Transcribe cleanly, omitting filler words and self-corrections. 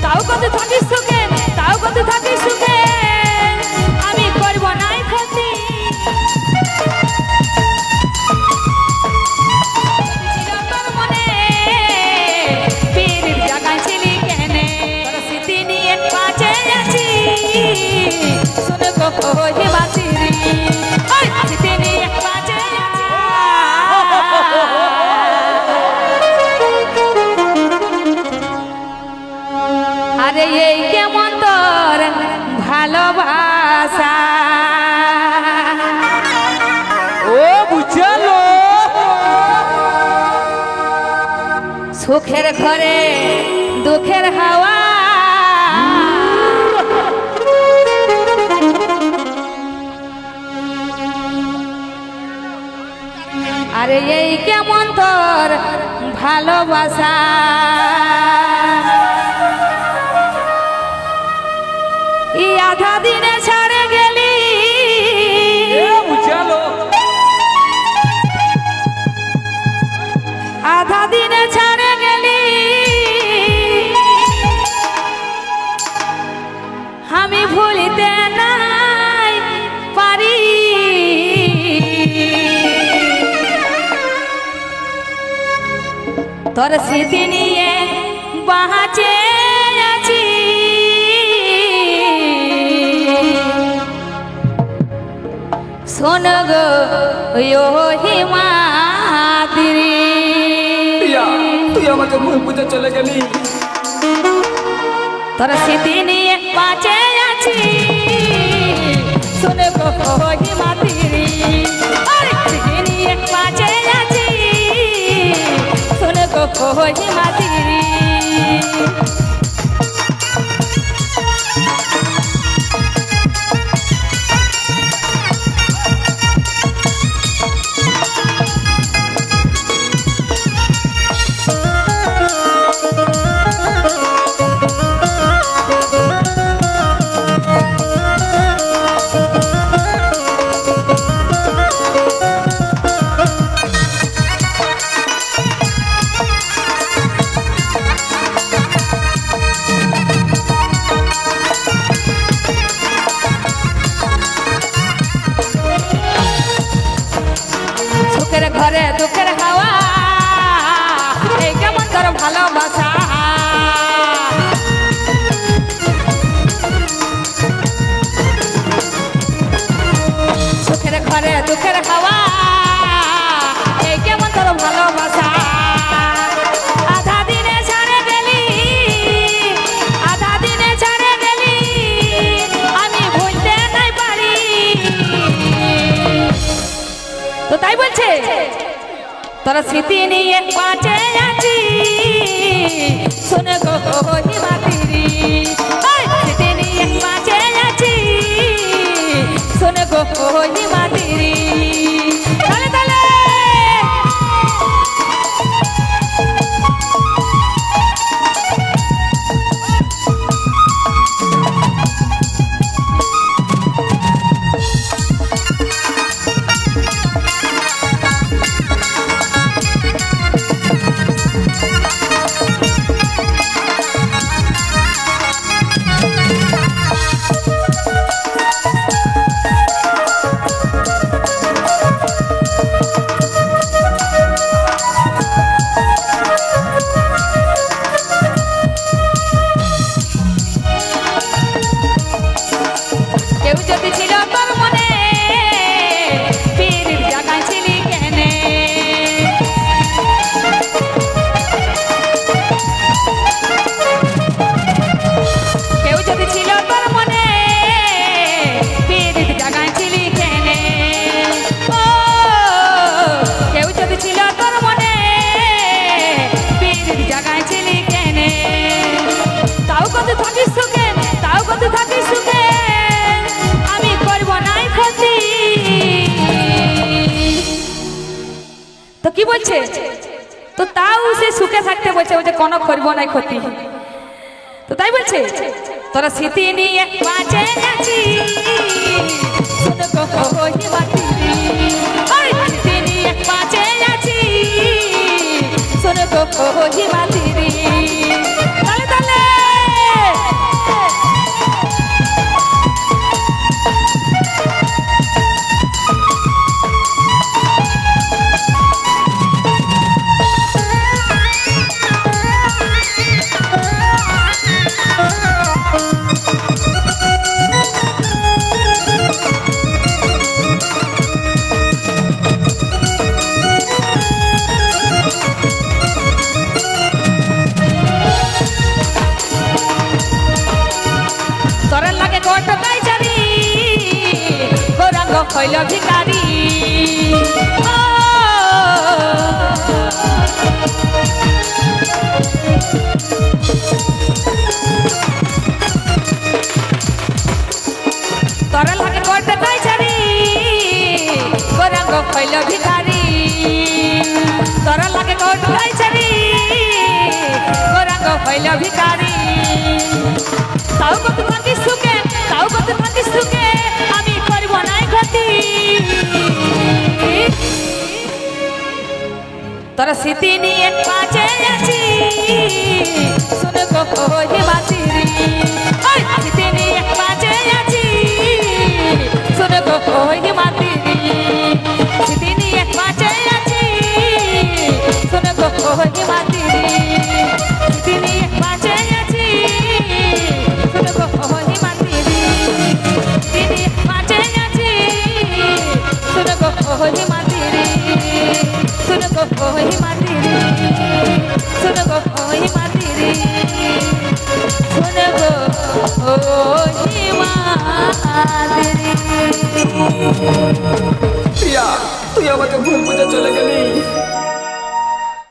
তাও কত থাকিস সুখে, তাও কত থাকিস সুখে, আমি করব নাই ক্ষতি। ছিল তোর মনে পীরের জায়গায় ছিলি কেনে, তোর স্মৃতি নিয়ে বাঁচে আছি শুনে গো হিমাদ্রি, ওই স্মৃতি নিয়ে বাঁচে আছি। আরে এই কেমন তোর ভালোবাসা, ও বুঝালো সুখের ঘরে দুঃখের হাওয়া, আরে এই কেমন তোর ভালোবাসা, ই আধা দিনে ছাড়ে গেলি, বুঝালো আধা দিনে ছাড়ে গেলি, আমি ভুলিতে নাই পারি। তোর স্মৃতি নিয়ে বাঁচে আছি শোন গো হিমাদ্রি, তুই আমাকে ভুল বুঝে চলে গেলি। তোর স্মৃতি নিয়ে বাঁচে আছি শোন গো হিমাদ্রি, স্মৃতি নিয়ে বাঁচে আছি শোন গো হিমাদ্রি। ঘরে দুঃখের হাওয়া, এই কেমন তোর ভালোবাসা, সুখের ঘরে দুঃখের হাওয়া, এই কেমন তোর ভালোবাসা, আধা দিনে ছাড়ে গেলি, আধা দিনে ছাড়ে গেলি, আমি ভুলতে নাই পারি। তো তাই বলছে তোর স্মৃতি নিয়ে বাঁচে আছি শোন গো হিমাদ্রি, স্মৃতি নিয়ে বাঁচে আছি শোন গো হিমাদ্রি। তালে তালে কেউ যদি ছিল তোর মনে পীরের জায়গায় ছিলি কেনে, কেউ যদি ছিল তোর মনে পীরের জায়গায় ছিলি কেনে, ও কেউ যদি ছিল তোর মনে পীরের জায়গায় ছিলি কেনে, তাও কত থাকিস সুখে, তাও কত থাকিস সুখে, আমি করব নাই ক্ষতি। তো কি বলছে, তো তাও সে সুখে থাকতে বলছে, বলছে কোনো করব নাই ক্ষতি। তো তাই বলছে তোরা স্মৃতি নিয়ে বাঁচে আছি শোন গো হিমাদ্রি, স্মৃতি নিয়ে বাঁচে আছি শোন গো হিমাদ্রি। তালে তালে খৈল ভিখারি তোরা লাগে করতে তাই ছাড়ি গোরাঙ্গ খৈল ভিখারি তোরা লাগে করতে তাই ছাড়ি গোরাঙ্গ খৈল ভিখারি তাও কত থাকিস সুখে তাও কত থাকিস সুখে আমি করব নাই ক্ষতি তোরা স্মৃতি নিয়ে বাঁচে আছি